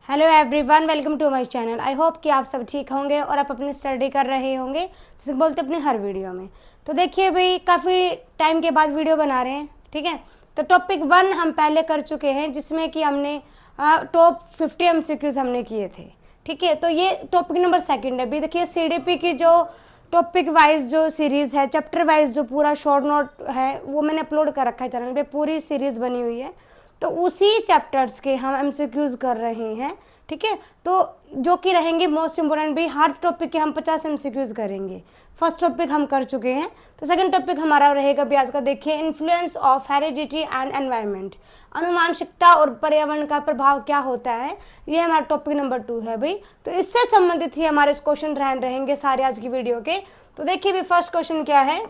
Hello everyone, welcome to my channel. I hope कि आप सब ठीक होंगे और आप अपनी स्टडी कर रहे होंगे जैसे बोलते अपने हर वीडियो में। तो देखिए भाई, काफ़ी टाइम के बाद वीडियो बना रहे हैं, ठीक है। तो टॉपिक 1 हम पहले कर चुके हैं जिसमें कि हमने टॉप 50 MCQs हमने किए थे, ठीक है। तो ये टॉपिक नंबर 2 है। अभी देखिए CDP की जो टॉपिक वाइज जो सीरीज़ है, चैप्टर वाइज जो पूरा शॉर्ट नोट है वो मैंने अपलोड कर रखा है चैनल पे, पूरी सीरीज़ बनी हुई है। तो उसी चैप्टर्स के हम MCQs कर रहे हैं, ठीक है। तो जो कि रहेंगे मोस्ट इंपोर्टेंट भी, हर टॉपिक के हम 50 MCQs करेंगे। फर्स्ट टॉपिक हम कर चुके हैं, तो सेकंड टॉपिक हमारा रहेगा भी आज का। देखिए, influence of heredity and environment, अनुवांशिकता और पर्यावरण का प्रभाव क्या होता है, ये हमारा टॉपिक नंबर 2 है भाई। तो इससे संबंधित ही हमारे क्वेश्चन रहेंगे सारे आज की वीडियो के। तो देखिए भी, फर्स्ट क्वेश्चन क्या है,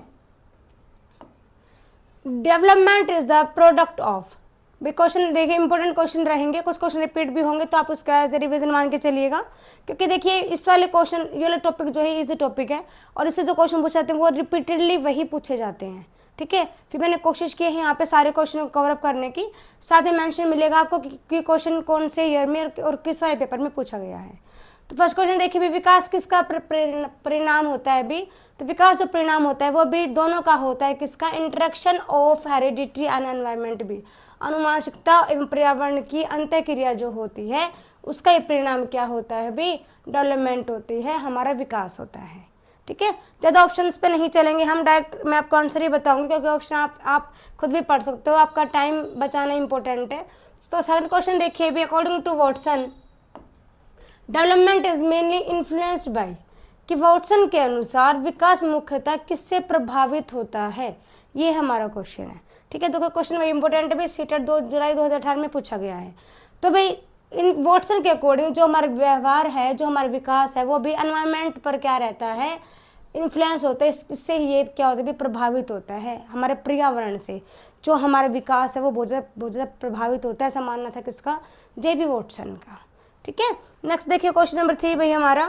development is the product of. भी क्वेश्चन देखिए, इंपॉर्टेंट क्वेश्चन रहेंगे, कुछ क्वेश्चन रिपीट भी होंगे तो आप उसका एज ए रिविजन मान के चलिएगा। क्योंकि देखिए इस वाले क्वेश्चन, ये वाला टॉपिक जो है इजी टॉपिक है और इससे जो क्वेश्चन पूछे जाते हैं वो रिपीटेडली वही पूछे जाते हैं, ठीक है। फिर मैंने कोशिश की है यहाँ पे सारे क्वेश्चन को कवर अप करने की, साथ ही मेंशन मिलेगा आपको कि क्वेश्चन कौन से ईयर में और किस वाले पेपर में पूछा गया है। तो फर्स्ट क्वेश्चन देखिए भी, विकास किसका परिणाम होता है भी। तो विकास जो परिणाम होता है वो भी दोनों का होता है, किसका, interaction of heredity and environment भी, अनुवांशिकता एवं पर्यावरण की अंतःक्रिया जो होती है उसका ये परिणाम क्या होता है भी, डेवलपमेंट होती है, हमारा विकास होता है, ठीक है। ज़्यादा ऑप्शंस पे नहीं चलेंगे हम, डायरेक्ट मैं आपको आंसर ही बताऊंगी क्योंकि ऑप्शन आप खुद भी पढ़ सकते हो, आपका टाइम बचाना इंपॉर्टेंट है। तो सेकंड क्वेश्चन देखिए भी, according to Watson development is mainly influenced by, कि वॉटसन के अनुसार विकास मुख्यतः किससे प्रभावित होता है, ये हमारा क्वेश्चन है, ठीक है। तो क्वेश्चन में इंपॉर्टेंट है भाई, सीटेट 2 जुलाई 2018 में पूछा गया है। तो भाई इन वॉटसन के अकॉर्डिंग जो हमारा व्यवहार है, जो हमारा विकास है, वो भी एनवायरनमेंट पर क्या रहता है, इन्फ्लुएंस होता है। इससे ये क्या होता है भी, प्रभावित होता है हमारे पर्यावरण से। जो हमारा विकास है वो बहुत ज़्यादा प्रभावित होता है, ऐसा मानना था किसका, JB वॉटसन का, ठीक है। नेक्स्ट देखिए क्वेश्चन नंबर 3 भाई हमारा।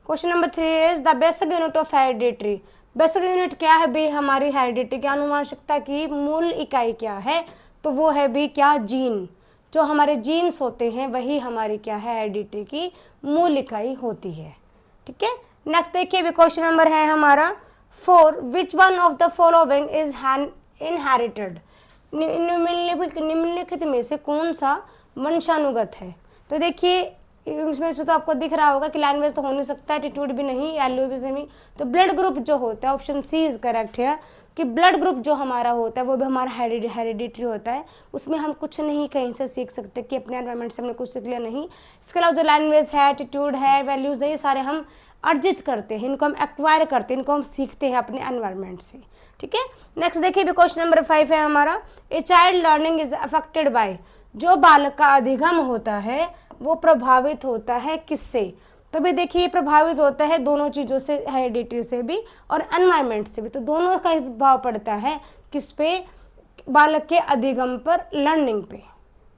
Question number 3 is the basic unit of heredity. Basic unit क्या है भी हमारी हेरिडिटी की, अनुवांशिकता की मूल इकाई क्या है, तो वो है भी क्या, जीन। जो हमारे जीन्स होते हैं वही हमारी क्या है, हेरिडिटी की मूल इकाई होती है, ठीक है। नेक्स्ट देखिए भी, क्वेश्चन नंबर है हमारा 4, which one of the following is inherited. निम्नलिखित में से कौन सा वंशानुगत है। तो देखिए इसमें से तो आपको दिख रहा होगा कि लैंग्वेज तो हो नहीं सकता, एटीट्यूड भी नहीं, एलओ भी नहीं। तो ब्लड ग्रुप जो होता है, ऑप्शन सी इज करेक्ट है, कि ब्लड ग्रुप जो हमारा होता है वो भी हमारा हेरिडिटरी होता है। उसमें हम कुछ नहीं कहीं से सीख सकते कि अपने एनवायरनमेंट से हमने कुछ सीख लिया, नहीं। इसके अलावा जो लैंग्वेज है, एटीट्यूड है, वैल्यूज है, ये सारे हम अर्जित करते हैं, इनको हम एक्वायर करते हैं, इनको हम सीखते हैं अपने एनवायरनमेंट से, ठीक है। नेक्स्ट देखिए भी, क्वेश्चन नंबर 5 है हमारा, a child learning is affected by. जो बालक का अधिगम होता है वो प्रभावित होता है किससे। तो भी देखिए प्रभावित होता है दोनों चीज़ों से, हेरिडिटी से भी और एनवायरनमेंट से भी। तो दोनों का प्रभाव पड़ता है किस पे, बालक के अधिगम पर, लर्निंग पे,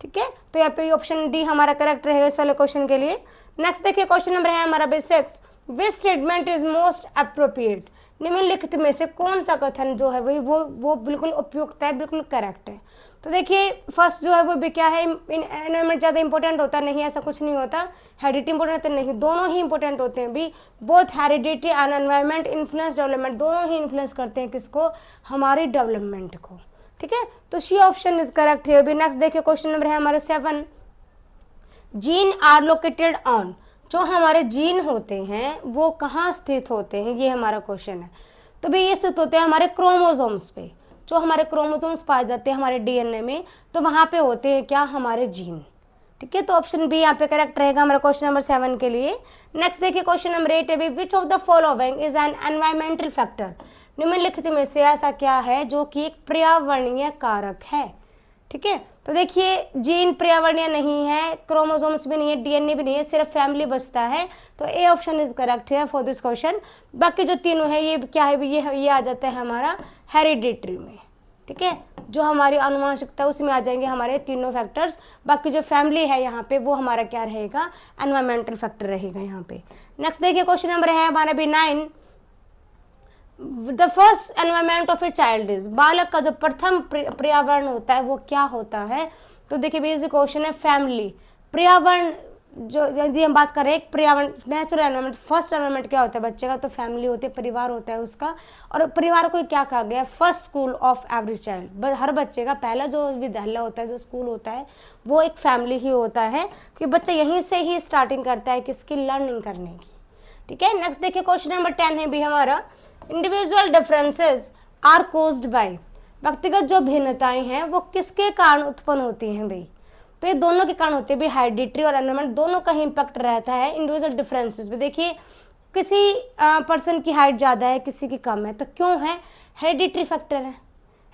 ठीक है। तो यहाँ पे ऑप्शन डी हमारा करेक्ट रहेगा इस वाले क्वेश्चन के लिए। नेक्स्ट देखिए क्वेश्चन नंबर है हमारा basics, which statement is most appropriate. निम्नलिखित में से कौन सा कथन जो है वो बिल्कुल उपयुक्त है, बिल्कुल करेक्ट है। तो देखिए फर्स्ट जो है वो भी क्या है, एनवायरनमेंट ज़्यादा इंपॉर्टेंट होता नहीं, ऐसा कुछ नहीं होता। हेरिडिटी इंपॉर्टेंट होता नहीं, दोनों ही इंपॉर्टेंट होते हैं भी। Both heredity and environment influence development, दोनों ही इन्फ्लुएंस करते हैं किसको, हमारी डेवलपमेंट को, ठीक है। तो सी ऑप्शन इज करेक्ट है। अभी नेक्स्ट देखिए क्वेश्चन नंबर है हमारे 7, जीन आर लोकेटेड ऑन। जो हमारे जीन होते हैं वो कहाँ स्थित होते हैं, ये हमारा क्वेश्चन है। तो भाई ये स्थित होते हैं हमारे क्रोमोसोम्स पे। जो हमारे क्रोमोसोम्स पाए जाते हैं हमारे डीएनए में, तो वहाँ पे होते हैं क्या, हमारे जीन, ठीक है। तो ऑप्शन बी यहाँ पे करेक्ट रहेगा हमारा क्वेश्चन नंबर 7 के लिए। नेक्स्ट देखिए क्वेश्चन नंबर 8 है, विच of the following is N environmental factor. निम्नलिखित में से ऐसा क्या है जो कि एक पर्यावरणीय कारक है, ठीक है। तो देखिए जीन पर्यावरणीय नहीं है, क्रोमोसोम्स भी नहीं है, डीएनए भी नहीं है, सिर्फ फैमिली बचता है। तो ए ऑप्शन इज करेक्ट है फॉर दिस क्वेश्चन। बाकी जो तीनों है ये क्या है, ये आ जाता है हमारा हेरिडिटरी में, ठीक है। जो हमारी अनुवांशिकता उसमें आ जाएंगे हमारे तीनों फैक्टर्स। बाकी जो फैमिली है यहाँ पे वो हमारा क्या रहेगा, एनवायरमेंटल फैक्टर रहेगा यहाँ पे। नेक्स्ट देखिए क्वेश्चन नंबर है हमारा भी 9, the first environment of a child is. बालक का जो प्रथम पर्यावरण होता है वो क्या होता है। तो देखिए बेसिक क्वेश्चन है, फैमिली। पर्यावरण जो यदि हम बात करें एक पर्यावरण नेचुरल एनवायरनमेंट, फर्स्ट एनवायरनमेंट क्या होता है बच्चे का, तो फैमिली होती है, परिवार होता है उसका। और परिवार को क्या कहा गया है, first school of every child. हर बच्चे का पहला जो विद्यालय होता है, जो स्कूल होता है, वो एक फैमिली ही होता है, क्योंकि बच्चा यहीं से ही स्टार्टिंग करता है किसकी, लर्निंग करने की। ठीक है, नेक्स्ट देखिए क्वेश्चन नंबर 10 है भी हमारा, individual differences are caused by, व्यक्तिगत जो भिन्नताएं हैं वो किसके कारण उत्पन्न होती हैं भाई, तो ये दोनों के कारण होते हैं भी, हेरिडिटरी और एनवायरनमेंट दोनों का ही इम्पैक्ट रहता है इंडिविजुअल डिफरेंसेस में। देखिए किसी पर्सन की हाइट ज़्यादा है, किसी की कम है, तो क्यों है, हेरिडिटरी फैक्टर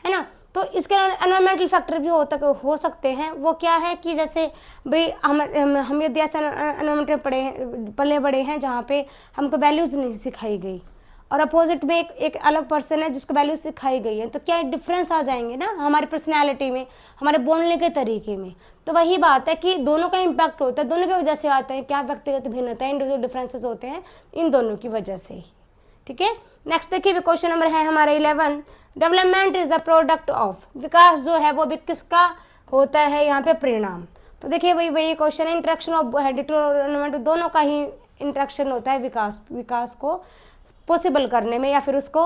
है ना। तो इसके एनवायरमेंटल फैक्टर भी हो सकते हैं। वो क्या है कि जैसे भाई हम यदि ऐसे एनवायरमेंट में पले बड़े हैं जहाँ पे हमको वैल्यूज़ नहीं सिखाई गई, और अपोजिट में एक अलग पर्सन है जिसको वैल्यू सिखाई गई है, तो क्या डिफरेंस आ जाएंगे ना हमारी पर्सनैलिटी में, हमारे बोलने के तरीके में। तो वही बात है कि दोनों का इम्पैक्ट होता है, दोनों की वजह से आता है क्या, व्यक्तिगत भिन्नता, इंडिविजुअल डिफरेंसेस होते हैं इन दोनों की वजह से ही। ठीक है, नेक्स्ट देखिए क्वेश्चन नंबर है हमारा 11, development is the product of, विकास जो है वो भी किसका होता है यहाँ पे, परिणाम। तो देखिए वही क्वेश्चन है, इंटरेक्शन ऑफ हेरिडिटरी और एनवायरनमेंट दोनों का ही इंटरेक्शन होता है विकास को पॉसिबल करने में या फिर उसको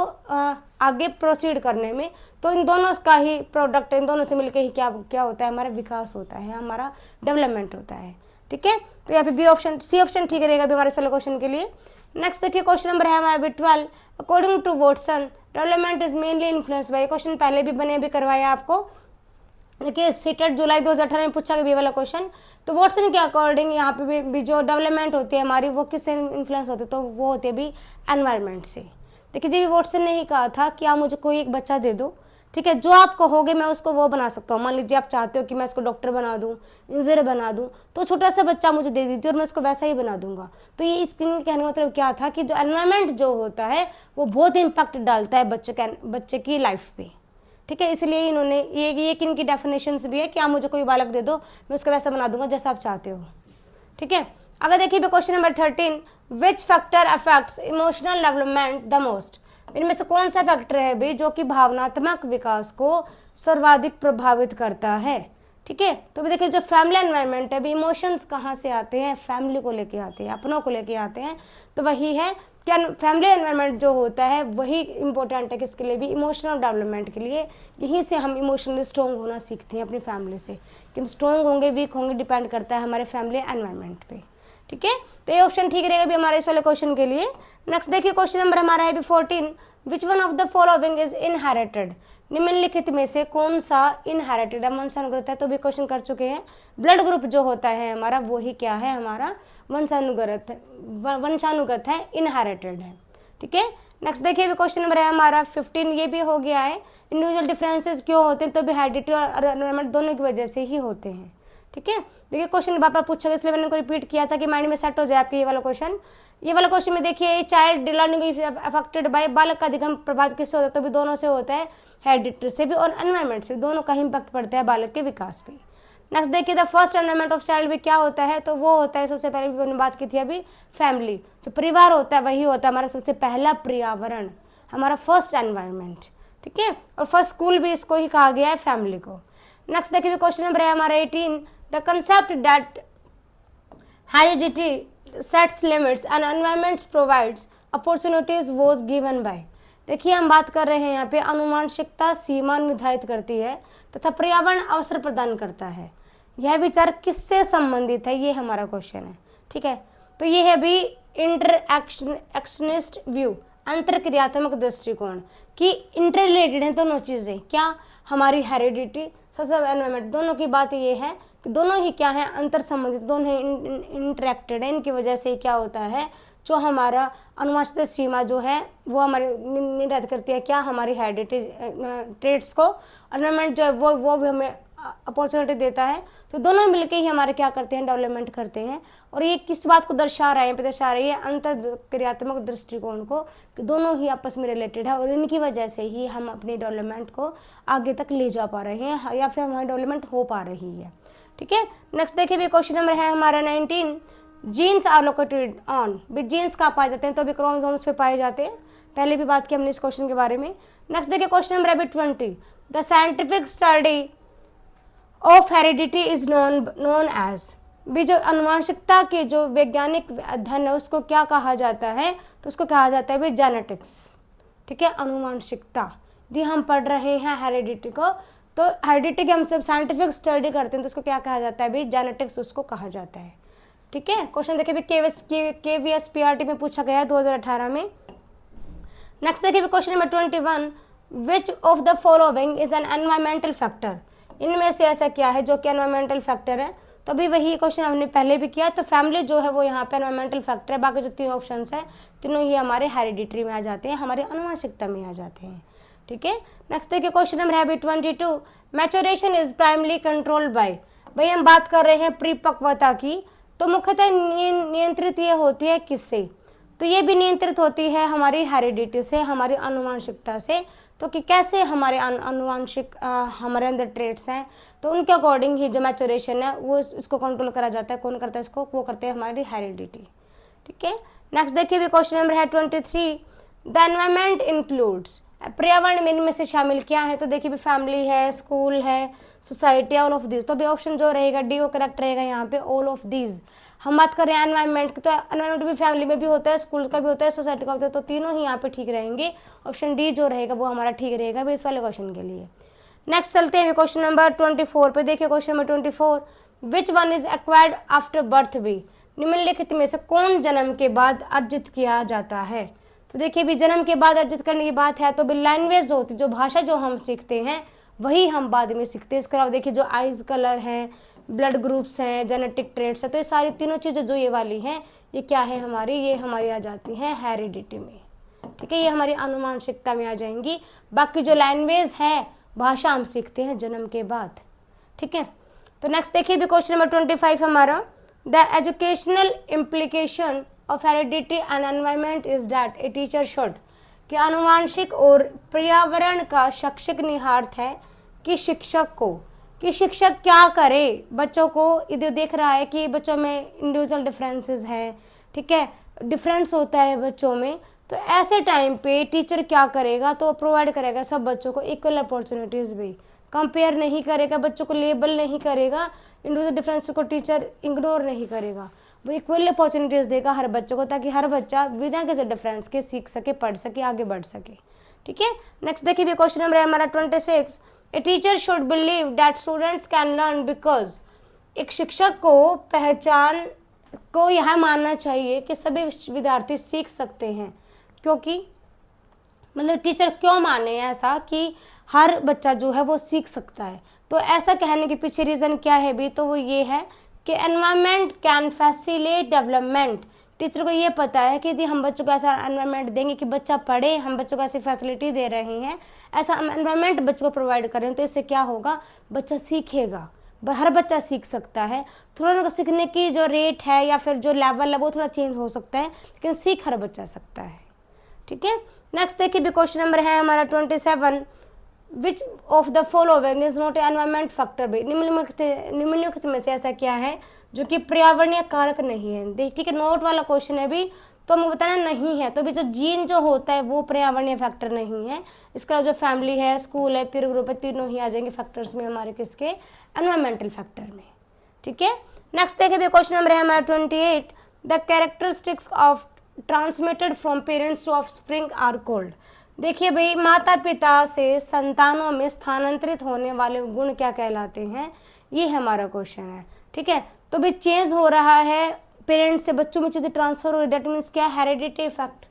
आगे प्रोसीड करने में। तो इन दोनों का ही प्रोडक्ट, इन दोनों से मिलकर ही क्या होता है, हमारा विकास होता है, हमारा डेवलपमेंट होता है। ठीक है, तो यहाँ पे बी ऑप्शन, सी ऑप्शन ठीक रहेगा भी हमारे सवाल क्वेश्चन के लिए। नेक्स्ट देखिए क्वेश्चन नंबर है हमारा 12, according to Watson development is mainly influence by, question पहले भी बने भी करवाया आपको, देखिए सीटेट जुलाई 2018 में पूछा गया ये वाला क्वेश्चन। तो वॉटसन के अकॉर्डिंग यहाँ पे भी जो डेवलपमेंट होती है हमारी वो किससे इन्फ्लुएंस होती है, तो वो होती है भी एनवायरनमेंट से। देखिए जी वॉटसन ने ही कहा था कि आप मुझे कोई एक बच्चा दे दो, ठीक है, जो आप कहोगे मैं उसको वो बना सकता हूँ। मान लीजिए आप चाहते हो कि मैं इसको डॉक्टर बना दूँ, इंजीनियर बना दूँ, तो छोटा सा बच्चा मुझे दे दीजिए और मैं उसको वैसा ही बना दूंगा। तो ये इसके कहने का मतलब क्या था कि जो एनवायरनमेंट जो होता है वो बहुत इम्पैक्ट डालता है बच्चे की लाइफ पे। ठीक है, इसलिए इन्होंने ये इनकी डेफिनेशंस भी है कि आप मुझे कोई बालक दे दो, मैं उसको वैसा बना दूंगा जैसा आप चाहते हो। ठीक है, अगर देखिए question number 13, which factor affects emotional development the most, इनमें से कौन सा फैक्टर है भी जो कि भावनात्मक विकास को सर्वाधिक प्रभावित करता है। ठीक है, तो भी देखिए जो फैमिली एनवायरनमेंट है भी, इमोशंस कहाँ से आते हैं, फैमिली को लेके आते हैं, अपनों को लेके आते हैं। तो वही है क्या, फैमिली एनवायरनमेंट जो होता है वही इंपॉर्टेंट है किसके लिए भी, इमोशनल डेवलपमेंट के लिए। यहीं से हम इमोशनली स्ट्रॉन्ग होना सीखते हैं अपनी फैमिली से, कि हम स्ट्रॉन्ग होंगे वीक होंगे डिपेंड करता है हमारे फैमिली एनवायरनमेंट पे। ठीक है, तो ये ऑप्शन ठीक रहेगा भी हमारे इस वाले क्वेश्चन के लिए। नेक्स्ट देखिए क्वेश्चन नंबर हमारा है भी 14, which one of the following is inherited, निम्नलिखित में से कौन सा इनहेरिटेड है, वंशानुगत है। तो भी क्वेश्चन कर चुके हैं, ब्लड ग्रुप जो होता है हमारा वो ही क्या है, हमारा वंशानुगत है, इनहेरिटेड है। ठीक है, नेक्स्ट देखिए क्वेश्चन नंबर है हमारा 15, ये भी हो गया है, इंडिविजुअल डिफरेंसेस क्यों होते हैं, तो भी हेरिडिटी और एनवायरनमेंट दोनों की वजह से ही होते हैं। ठीक है, देखिए क्वेश्चन बार बार पूछा गया इसलिए मैंने को रिपीट किया था कि माइंड में सेट हो जाए आपके ये वाला क्वेश्चन। ये वाला क्वेश्चन में देखिए चाइल्ड लर्निंग अफेक्टेड बाय, बालक का अधिगम प्रभावित किससे होता है, तो भी दोनों से होता है, हेरिडिटी से भी और एनवायरनमेंट से, दोनों का ही इम्पैक्ट पड़ता है बालक के विकास पे। नेक्स्ट देखिए the first environment of child भी क्या होता है, तो वो होता है, सबसे पहले भी मैंने बात की थी अभी, फैमिली, जो परिवार होता है वही होता है हमारा सबसे पहला पर्यावरण, हमारा फर्स्ट एनवायरनमेंट। ठीक है, और फर्स्ट स्कूल भी इसको ही कहा गया है, फैमिली को। नेक्स्ट देखिए क्वेश्चन नंबर है हमारा 18, the concept that heredity sets limits and environment provides opportunities was given by. देखिए हम बात कर रहे हैं यहाँ पे, अनुवांशिकता सीमा निर्धारित करती है तथा पर्यावरण अवसर प्रदान करता है। यह विचार किससे संबंधित है, ये हमारा क्वेश्चन है। ठीक है, तो ये है भी इंटरएक्शनिस्ट व्यू, अंतर क्रियात्मक दृष्टिकोण, कि इंटर रिलेटेड है दोनों चीजें, क्या हमारी हेरिडिटी सोशल एनवायरनमेंट, दोनों की बात ये है कि दोनों ही क्या है, अंतर संबंधित, दोनों इंटरेक्टेड है। इनकी वजह से क्या होता है, जो हमारा अनुवांशिक सीमा जो है वो हमारे निर्धारित करती है क्या, हमारी हेरिडिटी ट्रेड्स को, एनवायरनमेंट जो है वो भी हमें अपॉर्चुनिटी देता है। तो दोनों मिलके ही हमारे क्या करते हैं, डेवलपमेंट करते हैं। और ये किस बात को दर्शा रहा है, यहाँ पे दर्शा रही है अंतर क्रियात्मक दृष्टिकोण को, कि दोनों ही आपस में रिलेटेड है और इनकी वजह से ही हम अपनी डेवलपमेंट को आगे तक ले जा पा रहे हैं या फिर हमारी डेवलपमेंट हो पा रही है। ठीक है, नेक्स्ट देखिए भी क्वेश्चन नंबर है हमारा 19, जीन्स आर लोकेटेड ऑन, भी जीन्स कहाँ पाए जाते हैं, तो अभी क्रोमोसोम्स पे पाए जाते हैं, पहले भी बात की हमने इस क्वेश्चन के बारे में। नेक्स्ट देखिए क्वेश्चन नंबर है 20, the scientific study of heredity is known as, भी जो अनुवांशिकता के जो वैज्ञानिक अध्ययन है उसको क्या कहा जाता है, तो उसको कहा जाता है भी जेनेटिक्स। ठीक है, अनुवांशिकता दी हम पढ़ रहे हैं हेरिडिटी को, तो हेरिडिटी की हम सब साइंटिफिक स्टडी करते हैं तो उसको क्या कहा जाता है भी जेनेटिक्स उसको कहा जाता है। ठीक है, क्वेश्चन देखिए भी KVS PRT में पूछा गया है 2018 में। नेक्स्ट देखिए question number 21, which of the following is N environmental factor, इनमें से ऐसा क्या है जो कि एनवायरमेंटल फैक्टर है। तो अभी वही क्वेश्चन हमने पहले भी किया, तो फैमिली जो है वो यहाँ पे एनवायरमेंटल फैक्टर है, बाकी जो 3 ऑप्शंस है तीनों ही हमारे हेरिडिटरी में आ जाते हैं, हमारे अनुवांशिकता में आ जाते हैं। ठीक है, नेक्स्ट देखिए क्वेश्चन नंबर है 22, maturation is primary controlled by, भाई हम बात कर रहे हैं परिपक्वता की, तो मुख्यतः नियंत्रित ये होती है किससे, तो ये भी नियंत्रित होती है हमारी हेरिडिटी से, हमारी अनुवांशिकता से। तो कि कैसे हमारे अनुवांशिक हमारे अंदर ट्रेट्स हैं, तो उनके अकॉर्डिंग ही जो मैच्योरेशन है वो इसको कंट्रोल करा जाता है। कौन करता है इसको, वो करते हैं हमारी हेरिडिटी। ठीक है, नेक्स्ट देखिए भी क्वेश्चन नंबर है 23, द एनवायरमेंट इंक्लूड्स, पर्यावरण में इनमें से शामिल क्या है, तो देखिए भी फैमिली है, स्कूल है, सोसाइटी, ऑल ऑफ दीज। तो भी ऑप्शन जो रहेगा डी वो करेक्ट रहेगा यहाँ पे, ऑल ऑफ दीज। हम बात कर रहे हैं एनवायरमेंट की, तो एनवायरमेंट भी फैमिली में भी होता है, स्कूल का भी होता है, सोसाइटी का होता है, तो तीनों ही यहाँ पे ठीक रहेंगे। ऑप्शन डी जो रहेगा वो हमारा ठीक रहेगा भी इस वाले क्वेश्चन के लिए। नेक्स्ट चलते हैं क्वेश्चन नंबर 24 पे। देखिए question number 24, which one is acquired after birth भी, निम्नलिखित में से कौन जन्म के बाद अर्जित किया जाता है। तो देखिए भी जन्म के बाद अर्जित करने की बात है, तो भी लैंग्वेज जो होती है, जो भाषा जो हम सीखते हैं वही हम बाद में सीखते हैं। इसके अलावा देखिए जो आइज कलर है, ब्लड ग्रुप्स हैं, जेनेटिक ट्रेट्स है, तो ये सारी तीनों चीज़ें जो ये वाली हैं ये क्या है हमारी, ये हमारी आ जाती हैं हेरिडिटी में। ठीक है, ये हमारी अनुवांशिकता में आ जाएंगी। बाकी जो लैंग्वेज है, भाषा हम सीखते हैं जन्म के बाद। ठीक है, तो नेक्स्ट देखिए भी क्वेश्चन नंबर 25 हमारा, the educational implication of heredity and environment is that a teacher should, कि अनुवांशिक और पर्यावरण का शैक्षिक निहितार्थ है कि शिक्षक क्या करे, बच्चों को इधर देख रहा है कि बच्चों में इंडिविजुअल डिफरेंसेस हैं। ठीक है, डिफरेंस होता है बच्चों में, तो ऐसे टाइम पे टीचर क्या करेगा, तो प्रोवाइड करेगा सब बच्चों को इक्वल अपॉर्चुनिटीज भी, कंपेयर नहीं करेगा, बच्चों को लेबल नहीं करेगा, इंडिविजुअल डिफरेंस को टीचर इग्नोर नहीं करेगा, वो इक्वल अपॉर्चुनिटीज देगा हर बच्चों को, ताकि हर बच्चा बिना किसी डिफरेंस के सीख सके, पढ़ सके, आगे बढ़ सके। ठीक है, नेक्स्ट देखिए क्वेश्चन नंबर है हमारा 26, a teacher should believe that students can learn because, एक शिक्षक को पहचान को यह मानना चाहिए कि सभी विद्यार्थी सीख सकते हैं, क्योंकि मतलब टीचर क्यों माने ऐसा कि हर बच्चा जो है वो सीख सकता है। तो ऐसा कहने के पीछे रीज़न क्या है भी, तो वो ये है कि environment can facilitate development. Teacher को ये पता है कि यदि हम बच्चों को ऐसा एनवायरनमेंट देंगे कि बच्चा पढ़े, हम बच्चों को ऐसी फैसिलिटी दे रहे हैं, ऐसा हम एनवायरनमेंट बच्चों को प्रोवाइड करें, तो इससे क्या होगा, बच्चा सीखेगा, हर बच्चा सीख सकता है। थोड़ा उनका सीखने की जो रेट है या फिर जो लेवल है वो थोड़ा चेंज हो सकता है, लेकिन सीख हर बच्चा सकता है। ठीक है, नेक्स्ट देखिए भी क्वेश्चन नंबर है हमारा 27, विच of the following is not environment factor भी, निम्नलिखित में से ऐसा क्या है जो कि पर्यावरणीय कारक नहीं है। ठीक है, नोट वाला क्वेश्चन है भी, तो हमको बताना नहीं है, तो भी जो जीन जो होता है वो पर्यावरणीय फैक्टर नहीं है। इसका जो फैमिली है, स्कूल है, पीयर ग्रुप है, तीनों ही आ जाएंगे फैक्टर्स में हमारे किसके, एनवायरमेंटल फैक्टर में। ठीक है, नेक्स्ट देखिए क्वेश्चन नंबर है हमारा 28, the characteristics of transmitted from parents to offspring are called. देखिए भाई, माता पिता से संतानों में स्थानांतरित होने वाले गुण क्या कहलाते हैं, ये हमारा क्वेश्चन है। ठीक है, तो भी चेंज हो रहा है, पेरेंट्स से बच्चों में चीज़ें ट्रांसफर हो रही है, डेट मीन्स क्या, हेरिडिटी इफेक्ट।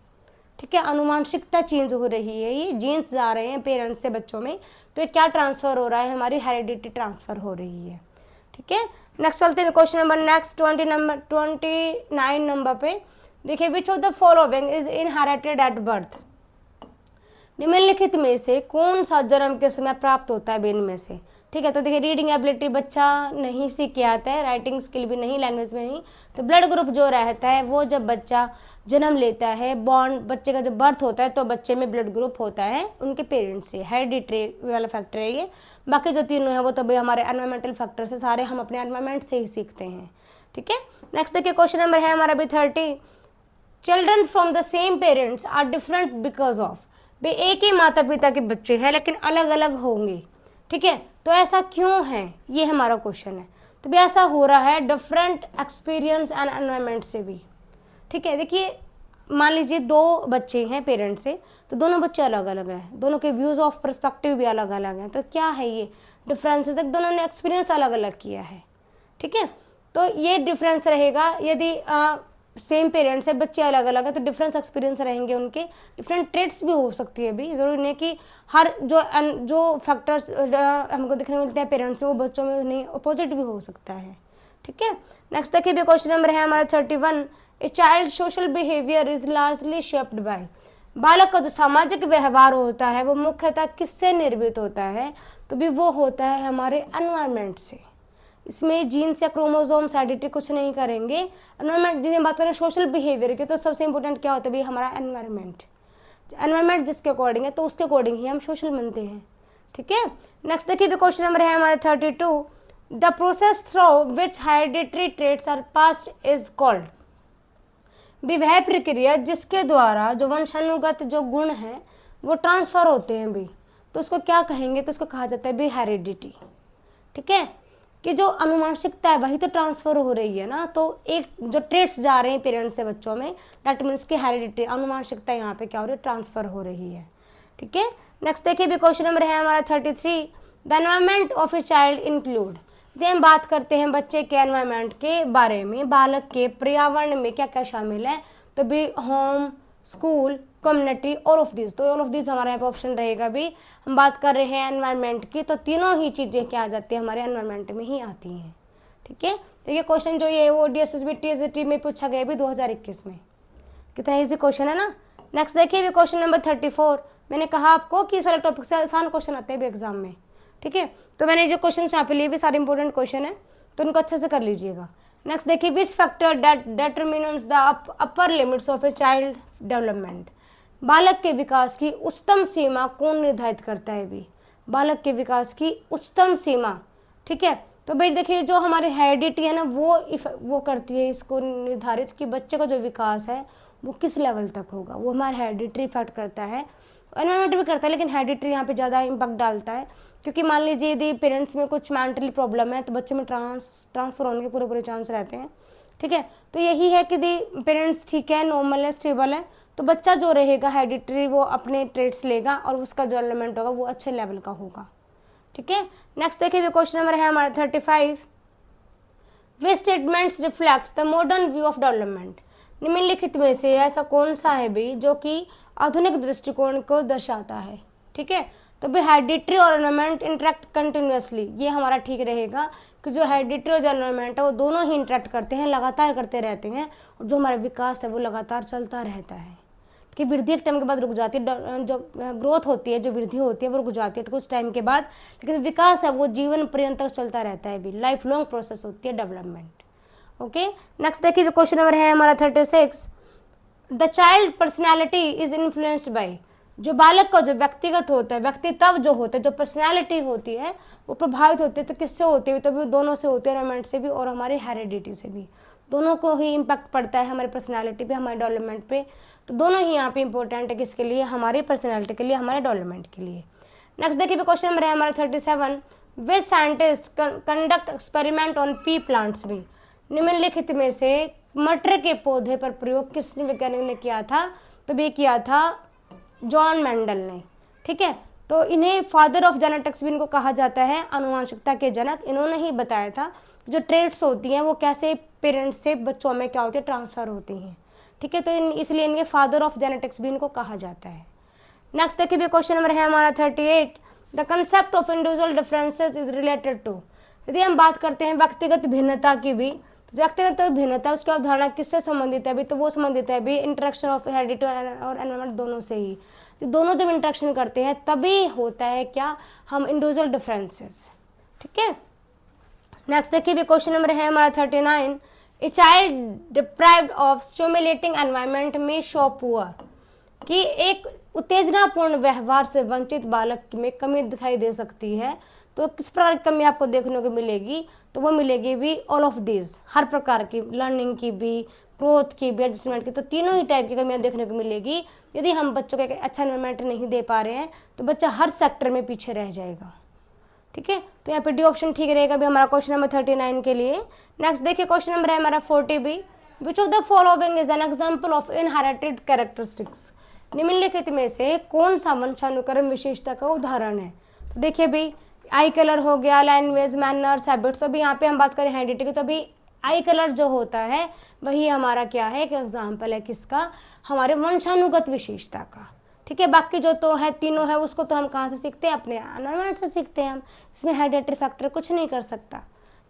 ठीक है, अनुवांशिकता चेंज हो रही है, ये जीन्स जा रहे हैं पेरेंट्स से बच्चों में, तो ये क्या ट्रांसफर हो रहा है, हमारी हेरिडिटी ट्रांसफर हो रही है। ठीक है, नेक्स्ट चलते हैं क्वेश्चन नंबर नेक्स्ट 29 नंबर पे। देखिए, विच of the following is inherited at birth, निम्नलिखित में से कौन सा जन्म के समय प्राप्त होता है इनमें से। ठीक है, तो देखिए रीडिंग एबिलिटी बच्चा नहीं सीख के आता है, राइटिंग स्किल भी नहीं, लैंग्वेज में नहीं, तो ब्लड ग्रुप जो रहता है वो जब बच्चा जन्म लेता है, बॉर्न बच्चे का जब बर्थ होता है तो बच्चे में ब्लड ग्रुप होता है उनके पेरेंट्स से, हेरिडिटरी वाला फैक्टर है ये। बाकी जो तीनों है वो तभी हमारे एनवायरमेंटल फैक्टर से, सारे हम अपने एनवायरमेंट से ही सीखते हैं। ठीक है, नेक्स्ट देखिए क्वेश्चन नंबर है हमारा भी 30, children from the same parents are different because of, भाई एक ही माता पिता के बच्चे हैं लेकिन अलग अलग होंगे। ठीक है, तो ऐसा क्यों है, ये हमारा क्वेश्चन है। तो भी ऐसा हो रहा है डिफरेंट एक्सपीरियंस एंड एनवायरनमेंट से भी। ठीक है, देखिए मान लीजिए 2 बच्चे हैं पेरेंट्स से, तो दोनों बच्चे अलग अलग हैं, दोनों के व्यूज़ ऑफ पर्सपेक्टिव भी अलग अलग हैं। तो क्या है ये डिफरेंसेस, दोनों ने एक्सपीरियंस अलग अलग किया है। ठीक है, तो ये डिफरेंस रहेगा। यदि सेम पेरेंट्स है, बच्चे अलग अलग है, तो डिफरेंस एक्सपीरियंस रहेंगे उनके। डिफरेंट ट्रेड्स भी हो सकती है भी, जरूरी नहीं कि हर जो फैक्टर्स हमको दिखने मिलते हैं पेरेंट्स में वो बच्चों में नहीं, अपोजिट भी हो सकता है। ठीक है, नेक्स्ट देखिए क्वेश्चन नंबर है हमारा 31। A child social behaviour is largely shaped by, बालक का जो सामाजिक व्यवहार होता है वो मुख्यतः किससे निर्मित होता है, तो भी वो होता है हमारे एनवायरनमेंट से। इसमें जीन्स या क्रोमोसोम्स हेरिडिटी कुछ नहीं करेंगे। एनवायरनमेंट, जिन्हें बात करें सोशल बिहेवियर की, तो सबसे इंपॉर्टेंट क्या होता है भाई, हमारा एनवायरनमेंट। एनवायरनमेंट जिसके अकॉर्डिंग है तो उसके अकॉर्डिंग ही हम सोशल बनते हैं। ठीक है, नेक्स्ट देखिए क्वेश्चन नंबर है हमारा 32। The process through which hereditary traits are passed is called, भी वह प्रक्रिया जिसके द्वारा जो वंशानुगत जो गुण है वो ट्रांसफर होते हैं भी, तो उसको क्या कहेंगे, तो उसको कहा जाता है भी हेरिडिटी। ठीक है, कि जो अनुवांशिकता है वही तो ट्रांसफर हो रही है ना, तो एक जो ट्रेट्स जा रहे हैं पेरेंट्स से बच्चों में, दैट मीन्स की हेरिडिटी, अनुवांशिकता यहाँ पे क्या हो रही है, ट्रांसफर हो रही है। ठीक है, नेक्स्ट देखिए भी क्वेश्चन नंबर है हमारा 33। The environment of a child include, हम बात करते हैं बच्चे के एनवायरमेंट के बारे में, बालक के पर्यावरण में क्या क्या शामिल है, तो भी home, school, community, all of this. तो ऑल ऑफ दिस हमारा यहाँ पे ऑप्शन रहेगा भी। हम बात कर रहे हैं एनवायरनमेंट की, तो तीनों ही चीज़ें क्या आ जाती है, हमारे एनवायरनमेंट में ही आती हैं। ठीक है, तो ये क्वेश्चन जो ये वो DSSB TST में पूछा गया भी 2021 में। कितना ईजी क्वेश्चन है ना। नेक्स्ट देखिए भी क्वेश्चन नंबर 34। मैंने कहा आपको कि सारे टॉपिक से आसान क्वेश्चन आते हैं भी एग्जाम में। ठीक है, तो मैंने जो क्वेश्चन यहाँ पे लिए भी सारे इंपॉर्टेंट क्वेश्चन है, तो उनको अच्छे से कर लीजिएगा। नेक्स्ट देखिए, which factor that determines the upper limits of a child development, बालक के विकास की उच्चतम सीमा कौन निर्धारित करता है भी, बालक के विकास की उच्चतम सीमा। ठीक है, तो भाई देखिए जो हमारी हेरिडिटी है ना वो करती है इसको निर्धारित कि बच्चे का जो विकास है वो किस लेवल तक होगा, वो हमारा हेरिडिटरी इफेक्ट करता है। एनवायरनमेंट भी करता है, लेकिन हेरिडिटरी यहाँ पे ज़्यादा इम्पैक्ट डालता है, क्योंकि मान लीजिए यदि पेरेंट्स में कुछ मेंटली प्रॉब्लम है तो बच्चे में ट्रांसफर होने के पूरे चांस रहते हैं। ठीक है, तो यही है कि यदि पेरेंट्स ठीक है, नॉर्मल है, स्टेबल है, तो बच्चा जो रहेगा हेरिडिटरी वो अपने ट्रेट्स लेगा और उसका जो डेवलपमेंट होगा वो अच्छे लेवल का होगा। ठीक है, नेक्स्ट देखिए क्वेश्चन नंबर है हमारा 35। वे statements reflects the modern view of development, निम्नलिखित में से ऐसा कौन सा है भी जो कि आधुनिक दृष्टिकोण को दर्शाता है। ठीक है, तो भी हेरिडिटरी और एनवायरनमेंट इंटरेक्ट कंटिन्यूसली, ये हमारा ठीक रहेगा कि जो हेरिडिटरी और एनवायरनमेंट है वो दोनों ही इंटरेक्ट करते हैं, लगातार करते रहते हैं, और जो हमारा विकास है वो लगातार चलता रहता है। कि वृद्धि एक टाइम के बाद रुक जाती है, जो ग्रोथ होती है, जो वृद्धि होती है वो रुक जाती है कुछ टाइम के बाद, लेकिन विकास है वो जीवन पर्यंत तक चलता रहता है भी, लाइफ लॉन्ग प्रोसेस होती है डेवलपमेंट। ओके, नेक्स्ट देखिए क्वेश्चन नंबर है हमारा 36। The child personality is influenced by, जो बालक का जो व्यक्तिगत होता है, व्यक्तित्व जो होता है, जो पर्सनैलिटी होती है वो प्रभावित होती है, तो किससे होती है, तो भी दोनों से होती है, एनवायरनमेंट से भी और हमारी हेरिडिटी से भी, दोनों को ही इम्पैक्ट पड़ता है हमारी पर्सनैलिटी पे, हमारे डेवलपमेंट पे। तो दोनों ही यहाँ पे इंपॉर्टेंट है, किसके लिए, हमारी पर्सनैलिटी के लिए, हमारे डेवलपमेंट के लिए। नेक्स्ट देखिए क्वेश्चन नंबर है हमारा 37। वे scientist conduct experiment on pea plants भी, निम्नलिखित में से मटर के पौधे पर प्रयोग किस वैज्ञानिक ने किया था, तो भी किया था जॉन मेंडल ने। ठीक है, तो इन्हें फादर ऑफ जेनेटिक्स भी इनको कहा जाता है, आनुवंशिकता के जनक। इन्होंने ही बताया था जो ट्रेट्स होती हैं वो कैसे पेरेंट्स से बच्चों में क्या होती है, ट्रांसफर होती हैं। ठीक है, तो इसलिए इनके फादर ऑफ जेनेटिक्स भी इनको कहा जाता है। नेक्स्ट देखिए भी क्वेश्चन नंबर है हमारा 38। The concept of individual differences is related to, यदि हम बात करते हैं व्यक्तिगत भिन्नता की भी, तो व्यक्तिगत भिन्नता उसकी अवधारणा किससे संबंधित है भी, तो वो संबंधित है भी इंटरेक्शन ऑफ हेरिडिटी और एनवायरनमेंट दोनों से ही। दोनों जब इंटरेक्शन करते हैं तभी होता है क्या, हम इंडिविजुअल डिफरेंसेस। ठीक है, नेक्स्ट देखिए भी क्वेश्चन नंबर है हमारा 39। A child deprived of stimulating environment में शो पुअर, कि एक उत्तेजनापूर्ण व्यवहार से वंचित बालक में कमी दिखाई दे सकती है, तो किस प्रकार की कमी आपको देखने को मिलेगी, तो वो मिलेगी भी ऑल ऑफ दिस, हर प्रकार की, लर्निंग की भी, ग्रोथ की भी, एडजस्टमेंट की, तो तीनों ही टाइप की कमियां देखने को मिलेगी। यदि हम बच्चों को एक अच्छा एनवायरनमेंट नहीं दे पा रहे हैं तो बच्चा हर सेक्टर में पीछे रह जाएगा। ठीक है, तो यहाँ पे डी ऑप्शन ठीक रहेगा भी हमारा क्वेश्चन नंबर 39 के लिए। नेक्स्ट देखिए क्वेश्चन नंबर है हमारा 40 B, which of the following is an example of inherited characteristics. निम्नलिखित में से कौन सा वंशानुक्रम विशेषता का उदाहरण है। तो देखिए भाई आई कलर हो गया, लैंग्वेज, मैनर्स, हैबिट्स, तो भी यहाँ पे हम बात करें हेरिडिटी की, तो भी आई कलर जो होता है वही हमारा क्या है, एक एग्जाम्पल है किसका, हमारे वंशानुगत विशेषता का। ठीक है, बाकी जो तो है तीनों है उसको तो हम कहाँ से सीखते हैं, अपने एनवायरनमेंट से सीखते हैं हम, इसमें हेरिडिटरी फैक्टर कुछ नहीं कर सकता।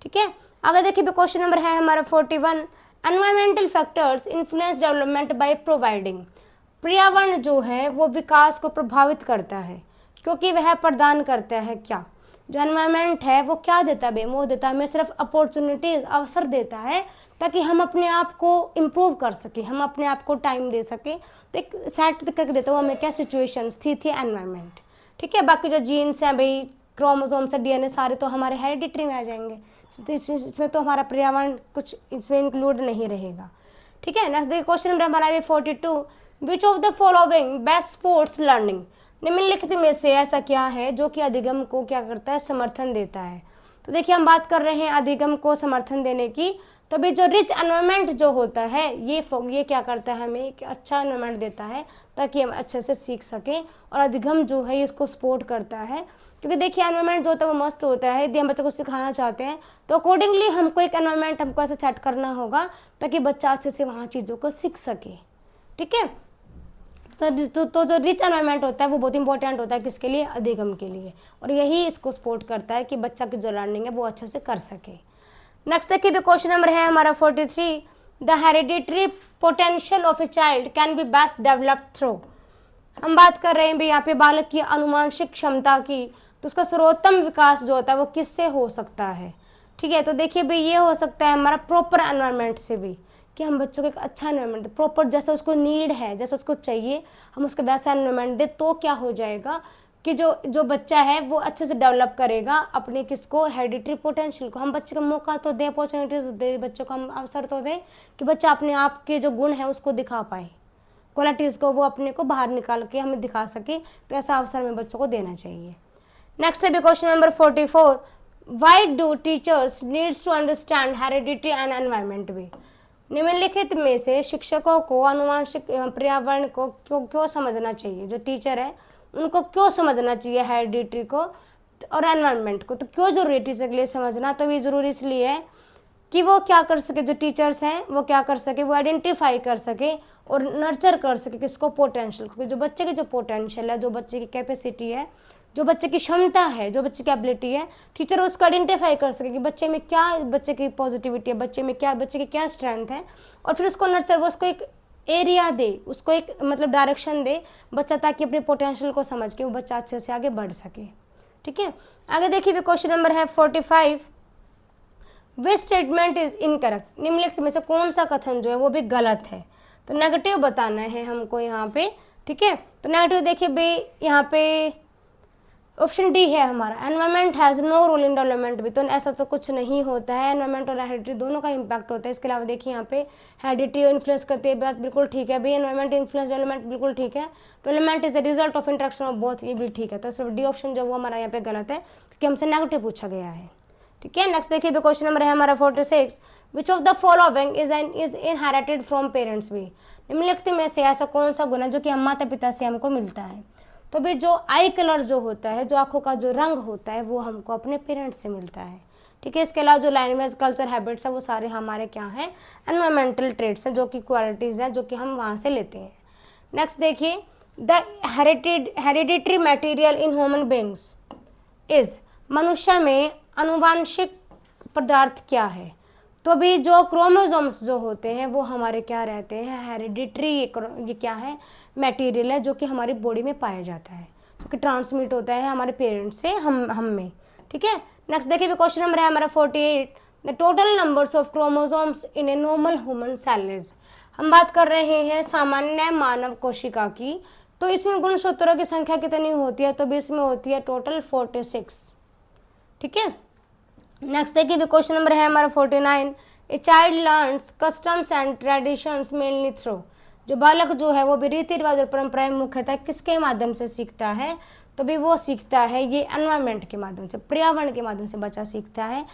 ठीक है, आगे देखिए क्वेश्चन नंबर है हमारा 41, environmental factors influence development by providing. पर्यावरण जो है वो विकास को प्रभावित करता है क्योंकि वह प्रदान करता है क्या, जो एनवायरनमेंट है वो क्या देता है, वो देता है हमें सिर्फ अपॉर्चुनिटीज, अवसर देता है ताकि हम अपने आप को इम्प्रूव कर सके, हम अपने आप को टाइम दे सके। तो एक सेट करके देता है हमें क्या, सिचुएशंस थी एनवायरनमेंट। ठीक है, बाकी जो जीन्स हैं भाई, क्रोमोसोम्स, डीएनए सारे तो हमारे हेरिडिटरी में आ जाएंगे, तो इसमें तो हमारा पर्यावरण कुछ इसमें इंक्लूड नहीं रहेगा। ठीक है, नेक्स्ट देखिए क्वेश्चन नंबर हमारा 42, विच of the following best sports learning. निम्नलिखित में से ऐसा क्या है जो कि अधिगम को क्या करता है, समर्थन देता है। तो देखिए हम बात कर रहे हैं अधिगम को समर्थन देने की, तो भी जो रिच एनवायरनमेंट जो होता है ये क्या करता है, हमें एक अच्छा एनवायरनमेंट देता है ताकि हम अच्छे से सीख सकें, और अधिगम जो है इसको सपोर्ट करता है क्योंकि देखिए एनवायरनमेंट जो होता है वो मस्त होता है। यदि हम बच्चों को सिखाना चाहते हैं तो अकॉर्डिंगली हमको एक एनवायरनमेंट हमको ऐसे सेट करना होगा ताकि बच्चा अच्छे से वहाँ चीज़ों को सीख सके। ठीक है, तो जो रिच एनवायरनमेंट होता है वो बहुत इंपॉर्टेंट होता है किसके लिए, अधिगम के लिए, और यही इसको सपोर्ट करता है कि बच्चा की जो लर्निंग है वो अच्छे से कर सके। नेक्स्ट देखिए क्वेश्चन नंबर है हमारा 43, the hereditary potential of a child can be best developed through. हम बात कर रहे हैं भाई यहाँ पे बालक की अनुवांशिक क्षमता की, तो उसका सर्वोत्तम विकास जो होता है वो किससे हो सकता है। ठीक है, तो देखिए भाई ये हो सकता है हमारा प्रॉपर एनवायरनमेंट से भी, कि हम बच्चों को एक अच्छा एनवायरनमेंट प्रॉपर जैसा उसको नीड है, जैसा उसको चाहिए हम उसको वैसा एनवायरनमेंट दे, तो क्या हो जाएगा कि जो बच्चा है वो अच्छे से डेवलप करेगा अपने किसको, हेरिडिटरी पोटेंशियल को। हम बच्चे को मौका तो दें, अपॉर्चुनिटीज दे, बच्चों को हम अवसर तो दें कि बच्चा अपने आप के जो गुण है उसको दिखा पाए, क्वालिटीज़ को वो अपने को बाहर निकाल के हमें दिखा सके, तो ऐसा अवसर में बच्चों को देना चाहिए। नेक्स्ट है question number 44, why do teachers needs to understand heredity and environment भी। निम्नलिखित में से शिक्षकों को आनुवंशिक पर्यावरण को क्यों समझना चाहिए, जो टीचर है उनको क्यों समझना चाहिए हेरिडिटी को और एनवायरनमेंट को, तो क्यों जरूरी है टीचर के लिए समझना। तो ये जरूरी इसलिए है कि वो क्या कर सके, जो टीचर्स हैं वो क्या कर सके, वो आइडेंटिफाई कर सके और नर्चर कर सके किसको, पोटेंशियल को। जो बच्चे की जो पोटेंशियल है, जो बच्चे की कैपेसिटी है, जो बच्चे की क्षमता है, जो बच्चे की एबिलिटी है, टीचर उसको आइडेंटिफाई कर सके कि बच्चे में क्या, बच्चे की पॉजिटिविटी है, बच्चे में क्या, बच्चे की क्या स्ट्रेंथ है, और फिर उसको नर्चर, वो उसको एक एरिया दे, उसको एक मतलब डायरेक्शन दे बच्चा, ताकि अपने पोटेंशियल को समझ के वो बच्चा अच्छे से आगे बढ़ सके। ठीक है, आगे देखिए क्वेश्चन नंबर है 45, विच स्टेटमेंट इज इनकरेक्ट। निम्नलिखित में से कौन सा कथन जो है वो भी गलत है, तो नेगेटिव बताना है हमको यहाँ पे। ठीक है, तो नेगेटिव देखिए भाई यहाँ पे ऑप्शन डी है हमारा, environment has no role in development भी, तो ऐसा तो कुछ नहीं होता है, एनवायरनमेंट और हेरिडिटी दोनों का इम्पैक्ट होता है। इसके अलावा देखिए यहाँ पे हेरिडिटी इन्फ्लुएंस करती है, बात बिल्कुल ठीक है भाई, एनवायरनमेंट इन्फ्लुएंस डेवलपमेंट बिल्कुल ठीक है, development is a result of interaction of both, ये भी ठीक है। तो सिर्फ डी ऑप्शन जो वो हमारा यहाँ पे गलत है क्योंकि हमसे नेगेटिव पूछा गया है। ठीक है, नेक्स्ट देखिए क्वेश्चन नंबर है हमारा 46, विच of the following is inherited from parents भी। निम्नलिखित में से ऐसा कौन सा गुण है जो कि हम माता पिता से हमको मिलता है। तो भी जो आई कलर जो होता है, जो आंखों का जो रंग होता है, वो हमको अपने पेरेंट्स से मिलता है। ठीक है, इसके अलावा जो लैंग्वेज, कल्चर, हैबिट्स है वो सारे हमारे क्या हैं, एनवायरमेंटल ट्रेट्स हैं, जो कि क्वालिटीज़ हैं जो कि हम वहाँ से लेते हैं। नेक्स्ट देखिए, the hereditary material in human beings is, मनुष्य में अनुवांशिक पदार्थ क्या है। तो भी जो क्रोमोसोम्स जो होते हैं वो हमारे क्या रहते हैं, हेरिडिटरी, ये क्या है, मटेरियल है जो कि हमारी बॉडी में पाया जाता है, जो कि ट्रांसमिट होता है हमारे पेरेंट्स से हम में। ठीक है, नेक्स्ट देखिए क्वेश्चन नंबर है हमारा 48, the total numbers of chromosomes in a normal human cell is. हम बात कर रहे हैं सामान्य मानव कोशिका की, तो इसमें गुणसूत्रों की संख्या कितनी होती है, तो भी इसमें होती है टोटल 46। ठीक है, नेक्स्ट देखिए क्वेश्चन नंबर है हमारा 49, a child learns customs and traditions mainly through. जो बालक जो है वो भी रीति रिवाज और परंपराएं मुख्यतः किसके माध्यम से सीखता है, तो भी वो सीखता है ये एनवायरनमेंट के माध्यम से, पर्यावरण के माध्यम से बच्चा सीखता है।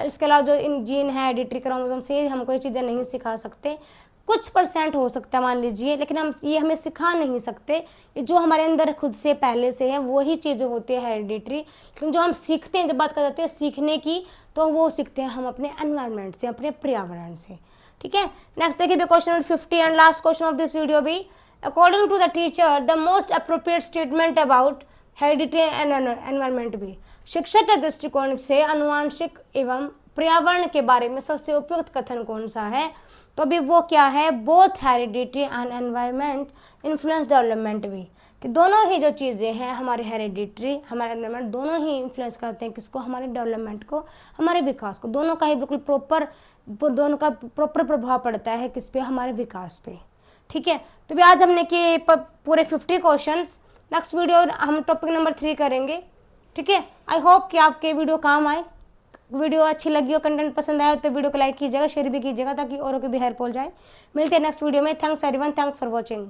इसके अलावा जो इन जीन है, हेरिडिटरी क्रोमोसोम से हमको ये चीज़ें नहीं सिखा सकते, कुछ परसेंट हो सकता है मान लीजिए, लेकिन हम ये हमें सिखा नहीं सकते। ये जो हमारे अंदर खुद से पहले से है वही चीज़ें होती है हेरिडिटरी, लेकिन जो हम सीखते हैं, जब बात कर जाते हैं सीखने की, तो वो सीखते हैं हम अपने एनवायरनमेंट से, अपने पर्यावरण से। ठीक है, नेक्स्ट देखिए question number 50 and last question of this video भी। According to the teacher the most appropriate statement about hereditary and environment भी, शिक्षक के दृष्टिकोण से अनुवांशिक एवं पर्यावरण के बारे में सबसे उपयुक्त कथन कौन सा है? तो अभी वो क्या है, both hereditary and environment influence development भी, कि दोनों ही जो चीज़ें हैं हमारे हेरिडिटरी, हमारे एनवायरनमेंट, दोनों ही इन्फ्लुएंस करते हैं किसको, हमारे डेवलपमेंट को, हमारे विकास को। दोनों का ही बिल्कुल प्रॉपर प्रभाव पड़ता है किस पे, हमारे विकास पे। ठीक है, तो भी आज हमने किए पूरे 50 क्वेश्चंस। नेक्स्ट वीडियो हम टॉपिक नंबर 3 करेंगे। ठीक है, आई होप कि आपके वीडियो काम आए। वीडियो अच्छी लगी हो, कंटेंट पसंद आया तो वीडियो को लाइक कीजिएगा, शेयर भी कीजिएगा ताकि औरों की भी हेल्प हो जाए। मिलते हैं नेक्स्ट वीडियो में। Thanks everyone, thanks for watching.